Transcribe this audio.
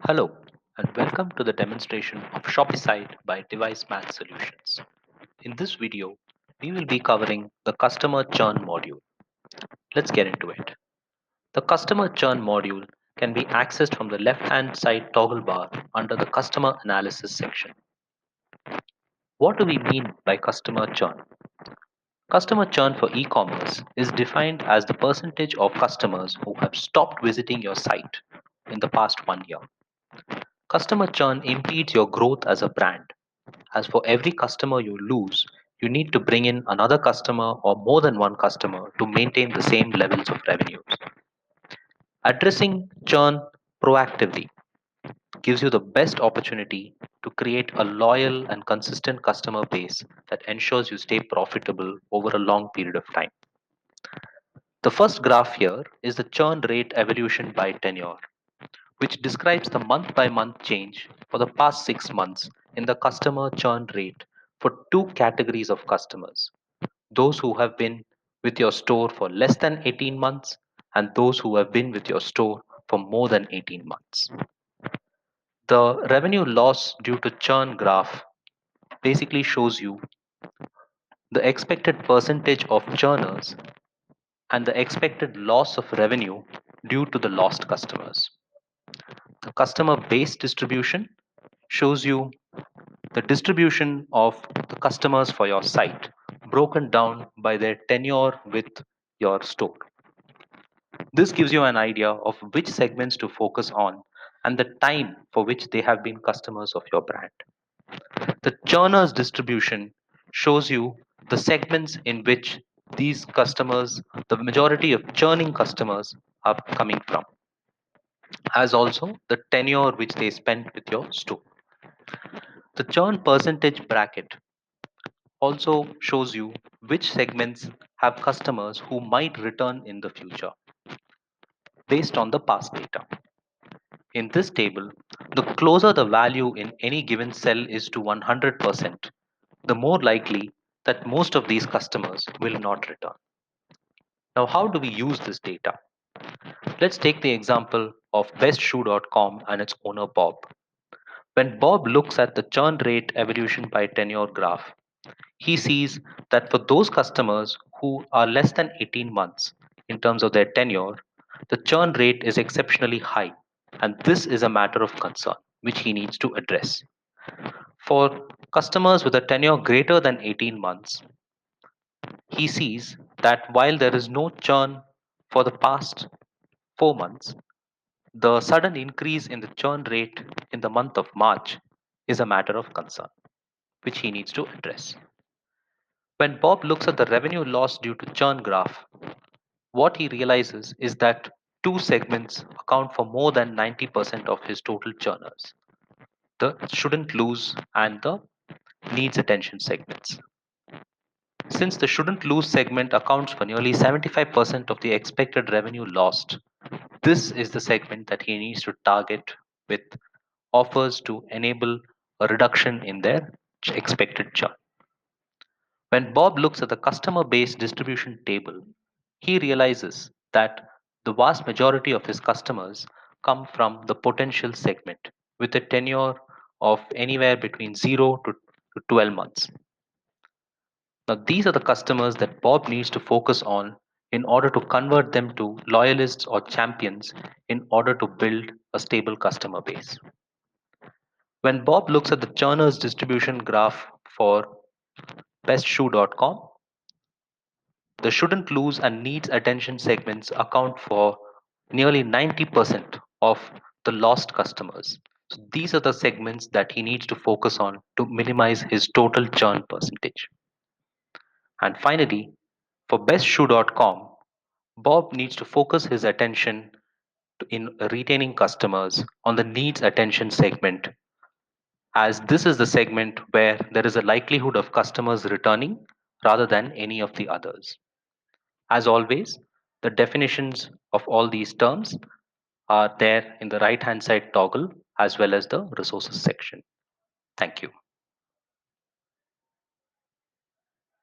Hello, and welcome to the demonstration of Shopisight by Device Math Solutions. In this video, we will be covering the customer churn module. Let's get into it. The customer churn module can be accessed from the left-hand side toggle bar under the customer analysis section. What do we mean by customer churn? Customer churn for e-commerce is defined as the percentage of customers who have stopped visiting your site in the past 1 year. Customer churn impedes your growth as a brand, as for every customer you lose, you need to bring in another customer or more than one customer to maintain the same levels of revenues. Addressing churn proactively gives you the best opportunity to create a loyal and consistent customer base that ensures you stay profitable over a long period of time. The first graph here is the churn rate evolution by tenure, which describes the month by month change for the past 6 months in the customer churn rate for two categories of customers: those who have been with your store for less than 18 months and those who have been with your store for more than 18 months. The revenue loss due to churn graph basically shows you the expected percentage of churners and the expected loss of revenue due to the lost customers. The customer base distribution shows you the distribution of the customers for your site broken down by their tenure with your store. This gives you an idea of which segments to focus on and the time for which they have been customers of your brand. The churners distribution shows you the segments in which these customers, the majority of churning customers, are coming from, as also the tenure which they spent with your store. The churn percentage bracket also shows you which segments have customers who might return in the future based on the past data. In this table, the closer the value in any given cell is to 100%, the more likely that most of these customers will not return. Now, how do we use this data? Let's take the example of bestshoe.com and its owner Bob. When Bob looks at the churn rate evolution by tenure graph, he sees that for those customers who are less than 18 months in terms of their tenure, the churn rate is exceptionally high, and this is a matter of concern which he needs to address. For customers with a tenure greater than 18 months, he sees that while there is no churn for the past 4 months, the sudden increase in the churn rate in the month of March is a matter of concern which he needs to address. When Bob looks at the revenue loss due to churn graph, what he realizes is that two segments account for more than 90% of his total churners: the shouldn't lose and the needs attention segments. Since the shouldn't lose segment accounts for nearly 75% of the expected revenue lost, this is the segment that he needs to target with offers to enable a reduction in their expected churn. When Bob looks at the customer base distribution table, he realizes that the vast majority of his customers come from the potential segment with a tenure of anywhere between 0 to 12 months. Now, these are the customers that Bob needs to focus on in order to convert them to loyalists or champions in order to build a stable customer base. When Bob looks at the churners distribution graph for bestshoe.com, the shouldn't lose and needs attention segments account for nearly 90% of the lost customers. So these are the segments that he needs to focus on to minimize his total churn percentage. And finally, for bestshoe.com, Bob needs to focus his attention in retaining customers on the needs attention segment, as this is the segment where there is a likelihood of customers returning rather than any of the others. As always, the definitions of all these terms are there in the right hand side toggle as well as the resources section. Thank you.